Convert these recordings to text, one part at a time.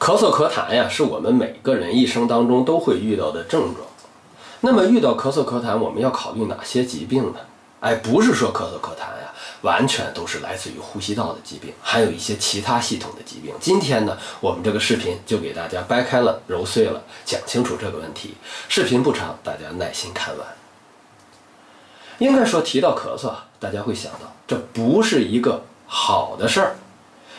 咳嗽咳痰呀，是我们每个人一生当中都会遇到的症状。那么遇到咳嗽咳痰，我们要考虑哪些疾病呢？不是说咳嗽咳痰呀，完全都是来自于呼吸道的疾病，还有一些其他系统的疾病。今天呢，我们这个视频就给大家掰开了揉碎了，讲清楚这个问题。视频不长，大家耐心看完。应该说提到咳嗽，大家会想到这不是一个好的事儿，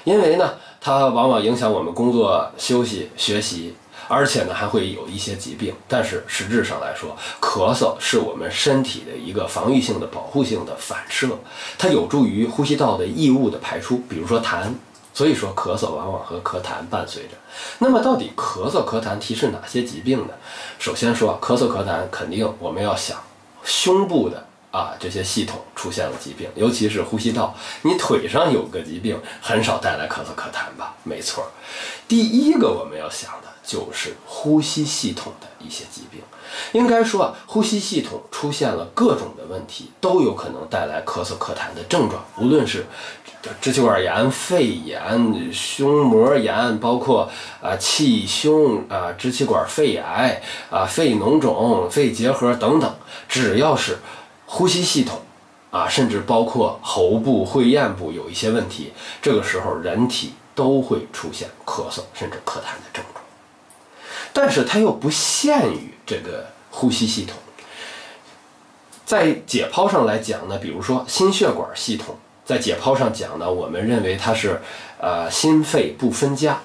因为呢，它往往影响我们工作、休息、学习，而且呢还会有一些疾病。但是实质上来说，咳嗽是我们身体的一个防御性的、保护性的反射，它有助于呼吸道的异物的排出，比如说痰。所以说咳嗽往往和咳痰伴随着。那么到底咳嗽咳痰提示哪些疾病呢？首先说咳嗽咳痰，肯定我们要想胸部的这些系统出现了疾病，尤其是呼吸道。你腿上有个疾病，很少带来咳嗽咳痰吧？没错，第一个我们要想的就是呼吸系统的一些疾病。应该说呼吸系统出现了各种的问题，都有可能带来咳嗽咳痰的症状，无论是支气管炎、肺炎、胸膜炎，包括气胸、支气管肺癌、肺脓肿、肺结核等等，只要是呼吸系统甚至包括喉部、会咽部有一些问题，这个时候人体都会出现咳嗽甚至咳痰的症状。但是它又不限于这个呼吸系统，在解剖上来讲呢，比如说心血管系统，在解剖上讲呢，我们认为它是心肺不分家。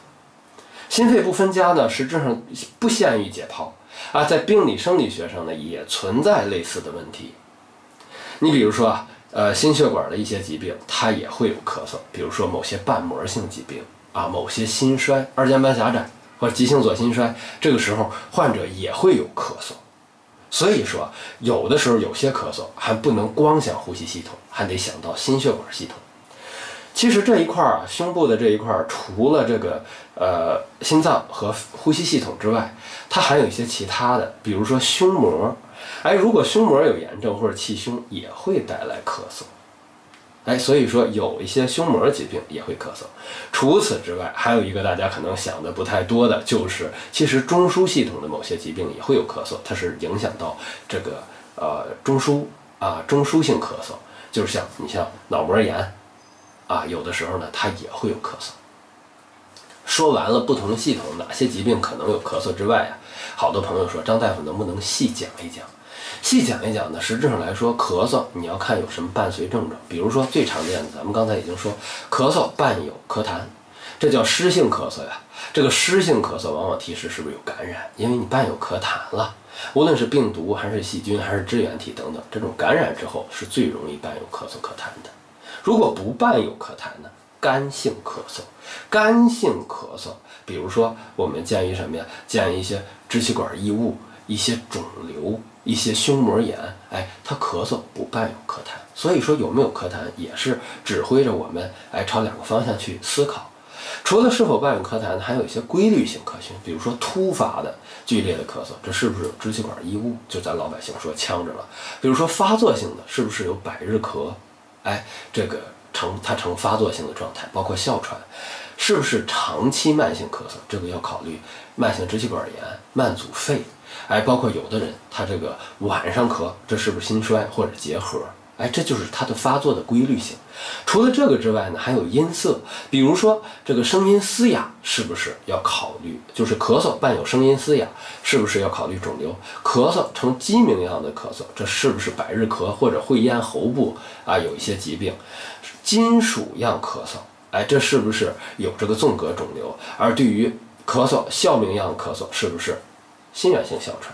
心肺不分家呢，实质上不限于解剖在病理生理学上呢也存在类似的问题。你比如说心血管的一些疾病，它也会有咳嗽，比如说某些瓣膜性疾病某些心衰、二尖瓣狭窄或者急性左心衰，这个时候患者也会有咳嗽。所以说有的时候有些咳嗽还不能光想呼吸系统，还得想到心血管系统。其实这一块胸部的这一块，除了这个心脏和呼吸系统之外，它还有一些其他的，比如说胸膜。如果胸膜有炎症或者气胸，也会带来咳嗽。所以说有一些胸膜疾病也会咳嗽。除此之外，还有一个大家可能想的不太多的，就是其实中枢系统的某些疾病也会有咳嗽，它是影响到这个中枢性咳嗽，就是你像脑膜炎有的时候呢它也会有咳嗽。说完了不同系统哪些疾病可能有咳嗽之外好多朋友说张大夫能不能细讲一讲？细讲一讲呢，实质上来说，咳嗽你要看有什么伴随症状。比如说最常见的，咱们刚才已经说，咳嗽伴有咳痰，这叫湿性咳嗽呀。这个湿性咳嗽往往提示是不是有感染，因为你伴有咳痰了，无论是病毒还是细菌还是支原体等等，这种感染之后是最容易伴有咳嗽咳痰的。如果不伴有咳痰呢，干性咳嗽。干性咳嗽，比如说我们建议什么呀？建议一些支气管异物、一些肿瘤、一些胸膜炎，它咳嗽不伴有咳痰。所以说有没有咳痰也是指挥着我们朝两个方向去思考。除了是否伴有咳痰，还有一些规律性咳嗽，比如说突发的剧烈的咳嗽，这是不是有支气管异物？就咱老百姓说呛着了。比如说发作性的，是不是有百日咳？这个它呈发作性的状态，包括哮喘。是不是长期慢性咳嗽？这个要考虑慢性支气管炎、慢阻肺，包括有的人他这个晚上咳，这是不是心衰或者结核？这就是它的发作的规律性。除了这个之外呢，还有音色，比如说这个声音嘶哑，是不是要考虑？就是咳嗽伴有声音嘶哑，是不是要考虑肿瘤？咳嗽呈鸡鸣一样的咳嗽，这是不是百日咳或者会咽喉部有一些疾病？金属样咳嗽。这是不是有这个纵隔肿瘤？而对于咳嗽哮鸣样咳嗽，是不是心源性哮喘，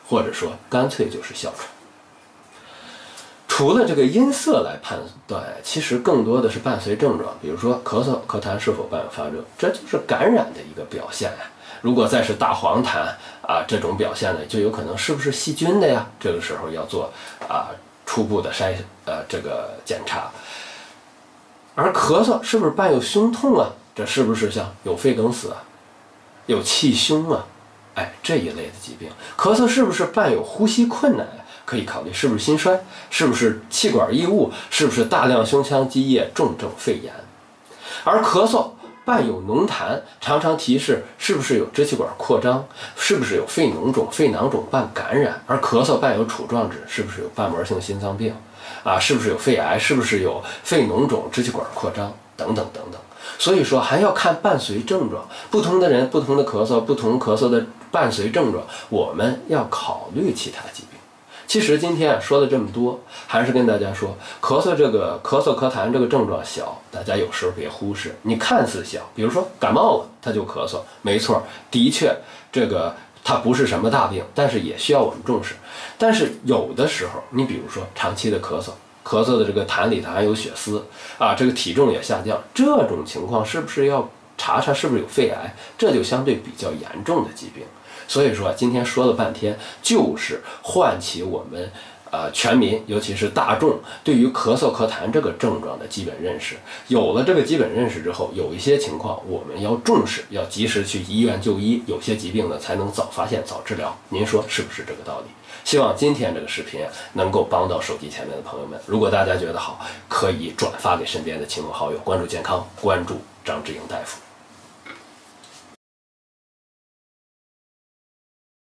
或者说干脆就是哮喘？除了这个音色来判断，其实更多的是伴随症状，比如说咳嗽咳痰是否伴有发热，这就是感染的一个表现如果再是大黄痰这种表现呢，就有可能是不是细菌的呀？这个时候要做初步的这个检查。而咳嗽是不是伴有胸痛这是不是像有肺梗死有气胸这一类的疾病？咳嗽是不是伴有呼吸困难可以考虑是不是心衰，是不是气管异物，是不是大量胸腔积液重症肺炎？而咳嗽伴有浓痰，常常提示是不是有支气管扩张，是不是有肺脓肿、肺囊肿伴感染，而咳嗽伴有杵状指，是不是有瓣膜性心脏病啊？是不是有肺癌？是不是有肺脓肿、支气管扩张等等等等。所以说还要看伴随症状，不同的人、不同的咳嗽、不同咳嗽的伴随症状，我们要考虑其他疾病。其实今天说了这么多，还是跟大家说，咳嗽咳痰这个症状小，大家有时候别忽视。你看似小，比如说感冒了他就咳嗽，没错，的确这个它不是什么大病，但是也需要我们重视。但是有的时候，你比如说长期的咳嗽的这个痰里头含有血丝啊，这个体重也下降，这种情况是不是要查查是不是有肺癌？这就相对比较严重的疾病。所以说今天说了半天，就是唤起我们全民，尤其是大众对于咳痰这个症状的基本认识。有了这个基本认识之后，有一些情况我们要重视，要及时去医院就医。有些疾病呢才能早发现早治疗。您说是不是这个道理？希望今天这个视频能够帮到手机前面的朋友们。如果大家觉得好，可以转发给身边的亲朋好友。关注健康，关注张志英大夫。